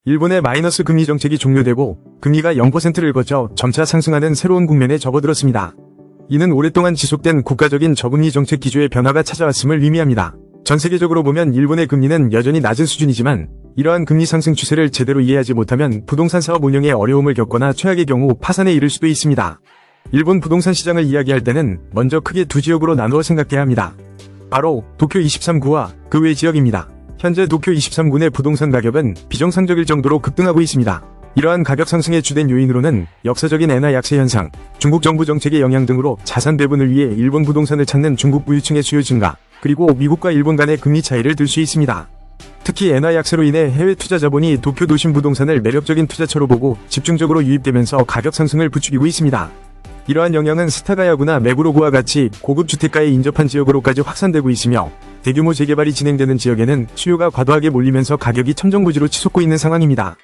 일본의 마이너스 금리 정책이 종료되고 금리가 0%를 거쳐 점차 상승하는 새로운 국면에 접어들었습니다. 이는 오랫동안 지속된 국가적인 저금리 정책 기조의 변화가 찾아왔음을 의미합니다. 전 세계적으로 보면 일본의 금리는 여전히 낮은 수준이지만 이러한 금리 상승 추세를 제대로 이해하지 못하면 부동산 사업 운영에 어려움을 겪거나 최악의 경우 파산에 이를 수도 있습니다. 일본 부동산 시장을 이야기할 때는 먼저 크게 두 지역으로 나누어 생각해야 합니다. 바로 도쿄 23구와 그 외 지역입니다. 현재 도쿄 23구 내 부동산 가격은 비정상적일 정도로 급등하고 있습니다. 이러한 가격 상승의 주된 요인으로는 역사적인 엔화 약세 현상, 중국 정부 정책의 영향 등으로 자산 배분을 위해 일본 부동산을 찾는 중국 부유층의 수요 증가, 그리고 미국과 일본 간의 금리 차이를 들 수 있습니다. 특히 엔화 약세로 인해 해외 투자 자본이 도쿄 도심 부동산을 매력적인 투자처로 보고 집중적으로 유입되면서 가격 상승을 부추기고 있습니다. 이러한 영향은 스타가야구나 메구로구와 같이 고급 주택가에 인접한 지역으로까지 확산되고 있으며 대규모 재개발이 진행되는 지역에는 수요가 과도하게 몰리면서 가격이 천정부지로 치솟고 있는 상황입니다.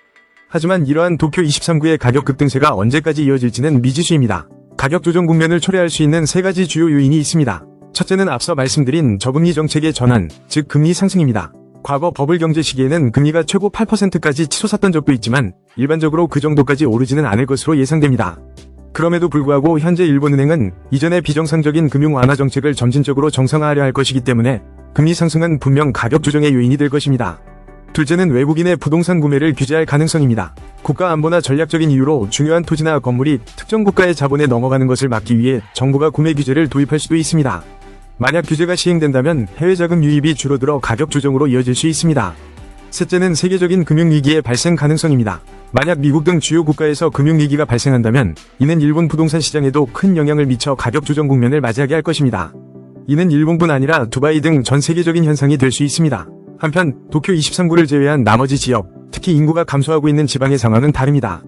하지만 이러한 도쿄 23구의 가격 급등세가 언제까지 이어질지는 미지수입니다. 가격 조정 국면을 초래할 수 있는 세 가지 주요 요인이 있습니다. 첫째는 앞서 말씀드린 저금리 정책의 전환, 즉 금리 상승입니다. 과거 버블 경제 시기에는 금리가 최고 8%까지 치솟았던 적도 있지만 일반적으로 그 정도까지 오르지는 않을 것으로 예상됩니다. 그럼에도 불구하고 현재 일본은행은 이전의 비정상적인 금융 완화 정책을 점진적으로 정상화하려 할 것이기 때문에 금리 상승은 분명 가격 조정의 요인이 될 것입니다. 둘째는 외국인의 부동산 구매를 규제할 가능성입니다. 국가 안보나 전략적인 이유로 중요한 토지나 건물이 특정 국가의 자본에 넘어가는 것을 막기 위해 정부가 구매 규제를 도입할 수도 있습니다. 만약 규제가 시행된다면 해외 자금 유입이 줄어들어 가격 조정으로 이어질 수 있습니다. 셋째는 세계적인 금융위기의 발생 가능성입니다. 만약 미국 등 주요 국가에서 금융위기가 발생한다면 이는 일본 부동산 시장에도 큰 영향을 미쳐 가격 조정 국면을 맞이하게 할 것입니다. 이는 일본뿐 아니라 두바이 등 전 세계적인 현상이 될 수 있습니다. 한편 도쿄 23구를 제외한 나머지 지역, 특히 인구가 감소하고 있는 지방의 상황은 다릅니다.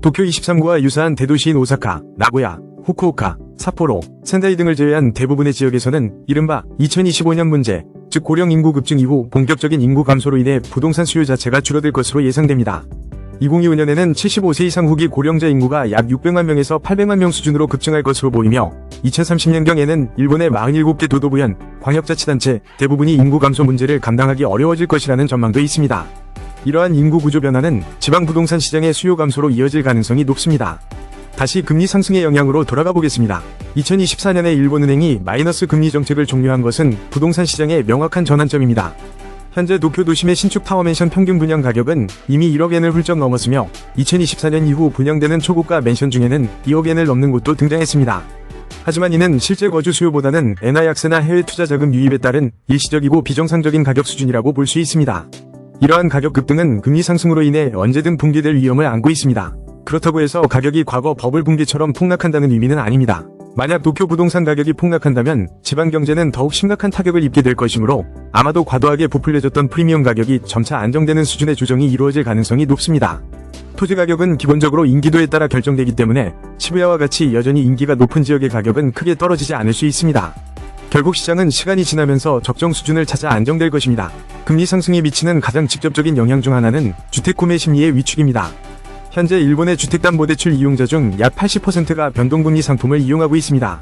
도쿄 23구와 유사한 대도시인 오사카, 나고야, 후쿠오카, 삿포로, 센다이 등을 제외한 대부분의 지역에서는 이른바 2025년 문제, 즉 고령 인구 급증 이후 본격적인 인구 감소로 인해 부동산 수요 자체가 줄어들 것으로 예상됩니다. 2025년에는 75세 이상 후기 고령자 인구가 약 600만 명에서 800만 명 수준으로 급증할 것으로 보이며 2030년경에는 일본의 47개 도도부현, 광역자치단체 대부분이 인구 감소 문제를 감당하기 어려워질 것이라는 전망도 있습니다. 이러한 인구 구조 변화는 지방 부동산 시장의 수요 감소로 이어질 가능성이 높습니다. 다시 금리 상승의 영향으로 돌아가 보겠습니다. 2024년에 일본은행이 마이너스 금리 정책을 종료한 것은 부동산 시장의 명확한 전환점입니다. 현재 도쿄 도심의 신축 타워맨션 평균 분양 가격은 이미 1억 엔을 훌쩍 넘었으며 2024년 이후 분양되는 초고가 맨션 중에는 2억 엔을 넘는 곳도 등장했습니다. 하지만 이는 실제 거주 수요보다는 엔화 약세나 해외 투자 자금 유입에 따른 일시적이고 비정상적인 가격 수준이라고 볼 수 있습니다. 이러한 가격 급등은 금리 상승으로 인해 언제든 붕괴될 위험을 안고 있습니다. 그렇다고 해서 가격이 과거 버블 붕괴처럼 폭락한다는 의미는 아닙니다. 만약 도쿄 부동산 가격이 폭락한다면 지방 경제는 더욱 심각한 타격을 입게 될 것이므로 아마도 과도하게 부풀려졌던 프리미엄 가격이 점차 안정되는 수준의 조정이 이루어질 가능성이 높습니다. 토지 가격은 기본적으로 인기도에 따라 결정되기 때문에 시부야와 같이 여전히 인기가 높은 지역의 가격은 크게 떨어지지 않을 수 있습니다. 결국 시장은 시간이 지나면서 적정 수준을 찾아 안정될 것입니다. 금리 상승에 미치는 가장 직접적인 영향 중 하나는 주택 구매 심리의 위축입니다. 현재 일본의 주택담보대출 이용자 중 약 80%가 변동금리 상품을 이용하고 있습니다.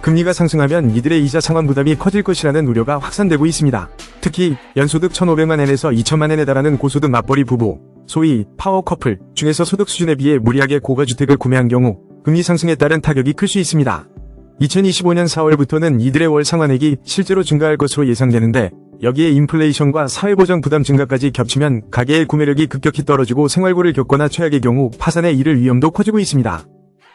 금리가 상승하면 이들의 이자 상환 부담이 커질 것이라는 우려가 확산되고 있습니다. 특히 연소득 1,500만 엔에서 2,000만 엔에 달하는 고소득 맞벌이 부부, 소위 파워 커플 중에서 소득 수준에 비해 무리하게 고가주택을 구매한 경우 금리 상승에 따른 타격이 클 수 있습니다. 2025년 4월부터는 이들의 월 상환액이 실제로 증가할 것으로 예상되는데 여기에 인플레이션과 사회보장 부담 증가까지 겹치면 가계의 구매력이 급격히 떨어지고 생활고를 겪거나 최악의 경우 파산에 이를 위험도 커지고 있습니다.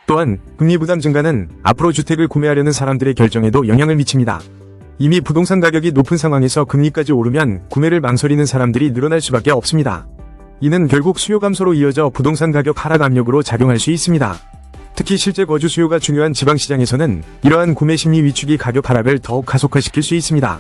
또한 금리 부담 증가는 앞으로 주택을 구매하려는 사람들의 결정에도 영향을 미칩니다. 이미 부동산 가격이 높은 상황에서 금리까지 오르면 구매를 망설이는 사람들이 늘어날 수밖에 없습니다. 이는 결국 수요 감소로 이어져 부동산 가격 하락 압력으로 작용할 수 있습니다. 특히 실제 거주 수요가 중요한 지방시장에서는 이러한 구매 심리 위축이 가격 하락을 더욱 가속화시킬 수 있습니다.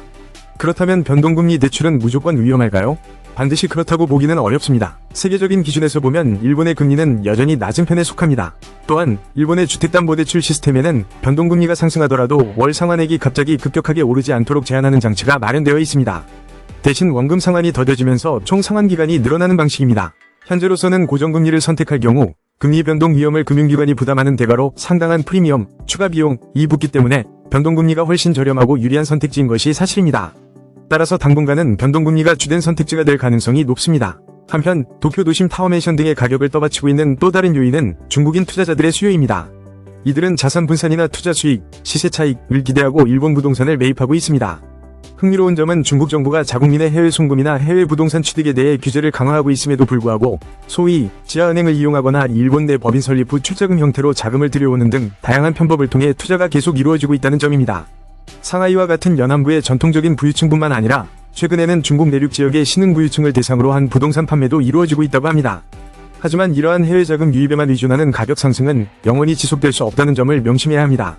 그렇다면 변동금리 대출은 무조건 위험할까요? 반드시 그렇다고 보기는 어렵습니다. 세계적인 기준에서 보면 일본의 금리는 여전히 낮은 편에 속합니다. 또한 일본의 주택담보대출 시스템에는 변동금리가 상승하더라도 월 상환액이 갑자기 급격하게 오르지 않도록 제한하는 장치가 마련되어 있습니다. 대신 원금 상환이 더뎌지면서 총 상환 기간이 늘어나는 방식입니다. 현재로서는 고정금리를 선택할 경우 금리 변동 위험을 금융기관이 부담하는 대가로 상당한 프리미엄, 추가 비용이 붙기 때문에 변동금리가 훨씬 저렴하고 유리한 선택지인 것이 사실입니다. 따라서 당분간은 변동금리가 주된 선택지가 될 가능성이 높습니다. 한편 도쿄 도심 타워맨션 등의 가격을 떠받치고 있는 또 다른 요인은 중국인 투자자들의 수요입니다. 이들은 자산 분산이나 투자 수익, 시세 차익을 기대하고 일본 부동산을 매입하고 있습니다. 흥미로운 점은 중국 정부가 자국민의 해외 송금이나 해외 부동산 취득에 대해 규제를 강화하고 있음에도 불구하고 소위 지하은행을 이용하거나 일본 내 법인 설립 후 출자금 형태로 자금을 들여오는 등 다양한 편법을 통해 투자가 계속 이루어지고 있다는 점입니다. 상하이와 같은 연안부의 전통적인 부유층뿐만 아니라 최근에는 중국 내륙 지역의 신흥부유층을 대상으로 한 부동산 판매도 이루어지고 있다고 합니다. 하지만 이러한 해외 자금 유입에만 의존하는 가격 상승은 영원히 지속될 수 없다는 점을 명심해야 합니다.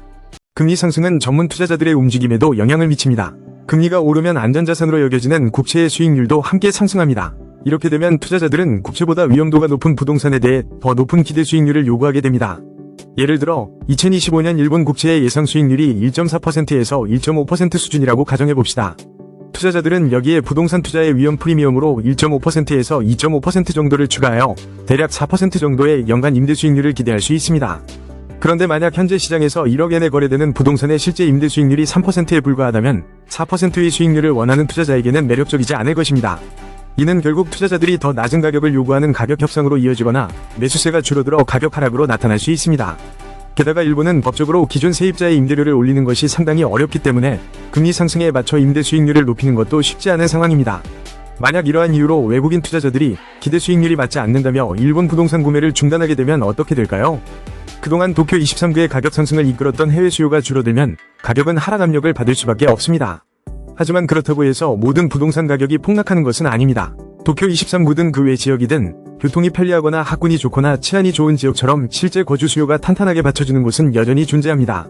금리 상승은 전문 투자자들의 움직임에도 영향을 미칩니다. 금리가 오르면 안전자산으로 여겨지는 국채의 수익률도 함께 상승합니다. 이렇게 되면 투자자들은 국채보다 위험도가 높은 부동산에 대해 더 높은 기대 수익률을 요구하게 됩니다. 예를 들어 2025년 일본 국채의 예상 수익률이 1.4%에서 1.5% 수준이라고 가정해봅시다. 투자자들은 여기에 부동산 투자의 위험 프리미엄으로 1.5%에서 2.5% 정도를 추가하여 대략 4% 정도의 연간 임대 수익률을 기대할 수 있습니다. 그런데 만약 현재 시장에서 1억 엔에 거래되는 부동산의 실제 임대 수익률이 3%에 불과하다면 4%의 수익률을 원하는 투자자에게는 매력적이지 않을 것입니다. 이는 결국 투자자들이 더 낮은 가격을 요구하는 가격 협상으로 이어지거나 매수세가 줄어들어 가격 하락으로 나타날 수 있습니다. 게다가 일본은 법적으로 기존 세입자의 임대료를 올리는 것이 상당히 어렵기 때문에 금리 상승에 맞춰 임대 수익률을 높이는 것도 쉽지 않은 상황입니다. 만약 이러한 이유로 외국인 투자자들이 기대 수익률이 맞지 않는다며 일본 부동산 구매를 중단하게 되면 어떻게 될까요? 그동안 도쿄 23구의 가격 상승을 이끌었던 해외 수요가 줄어들면 가격은 하락 압력을 받을 수밖에 없습니다. 하지만 그렇다고 해서 모든 부동산 가격이 폭락하는 것은 아닙니다. 도쿄 23구든 그 외 지역이든 교통이 편리하거나 학군이 좋거나 치안이 좋은 지역처럼 실제 거주 수요가 탄탄하게 받쳐주는 곳은 여전히 존재합니다.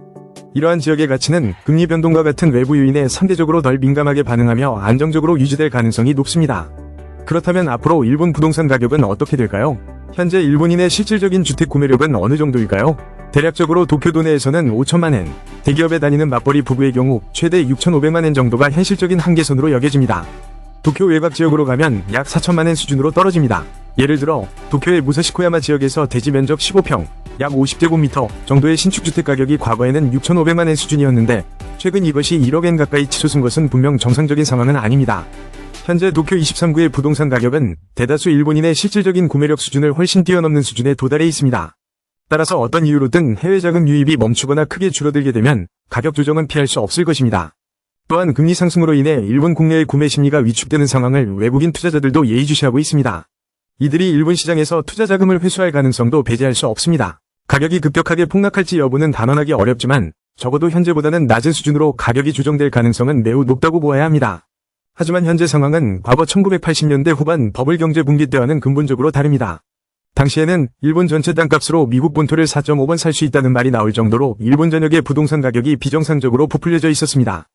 이러한 지역의 가치는 금리 변동과 같은 외부 요인에 상대적으로 덜 민감하게 반응하며 안정적으로 유지될 가능성이 높습니다. 그렇다면 앞으로 일본 부동산 가격은 어떻게 될까요? 현재 일본인의 실질적인 주택 구매력은 어느 정도일까요? 대략적으로 도쿄도 내에서는 5천만엔, 대기업에 다니는 맞벌이 부부의 경우 최대 6,500만엔 정도가 현실적인 한계선으로 여겨집니다. 도쿄 외곽 지역으로 가면 약 4천만엔 수준으로 떨어집니다. 예를 들어 도쿄의 무사시코야마 지역에서 대지 면적 15평, 약 50제곱미터 정도의 신축주택 가격이 과거에는 6,500만엔 수준이었는데 최근 이것이 1억엔 가까이 치솟은 것은 분명 정상적인 상황은 아닙니다. 현재 도쿄 23구의 부동산 가격은 대다수 일본인의 실질적인 구매력 수준을 훨씬 뛰어넘는 수준에 도달해 있습니다. 따라서 어떤 이유로든 해외 자금 유입이 멈추거나 크게 줄어들게 되면 가격 조정은 피할 수 없을 것입니다. 또한 금리 상승으로 인해 일본 국내의 구매 심리가 위축되는 상황을 외국인 투자자들도 예의주시하고 있습니다. 이들이 일본 시장에서 투자 자금을 회수할 가능성도 배제할 수 없습니다. 가격이 급격하게 폭락할지 여부는 단언하기 어렵지만 적어도 현재보다는 낮은 수준으로 가격이 조정될 가능성은 매우 높다고 보아야 합니다. 하지만 현재 상황은 과거 1980년대 후반 버블 경제 붕괴 때와는 근본적으로 다릅니다. 당시에는 일본 전체 땅값으로 미국 본토를 4.5번 살 수 있다는 말이 나올 정도로 일본 전역의 부동산 가격이 비정상적으로 부풀려져 있었습니다.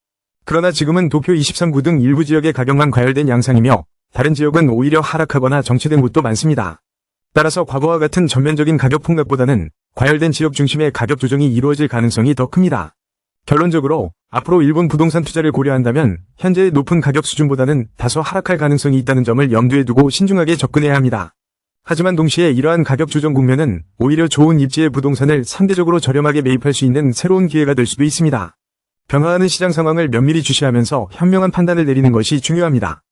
그러나 지금은 도쿄 23구 등 일부 지역의 가격만 과열된 양상이며 다른 지역은 오히려 하락하거나 정체된 곳도 많습니다. 따라서 과거와 같은 전면적인 가격 폭락보다는 과열된 지역 중심의 가격 조정이 이루어질 가능성이 더 큽니다. 결론적으로 앞으로 일본 부동산 투자를 고려한다면 현재의 높은 가격 수준보다는 다소 하락할 가능성이 있다는 점을 염두에 두고 신중하게 접근해야 합니다. 하지만 동시에 이러한 가격 조정 국면은 오히려 좋은 입지의 부동산을 상대적으로 저렴하게 매입할 수 있는 새로운 기회가 될 수도 있습니다. 변화하는 시장 상황을 면밀히 주시하면서 현명한 판단을 내리는 것이 중요합니다.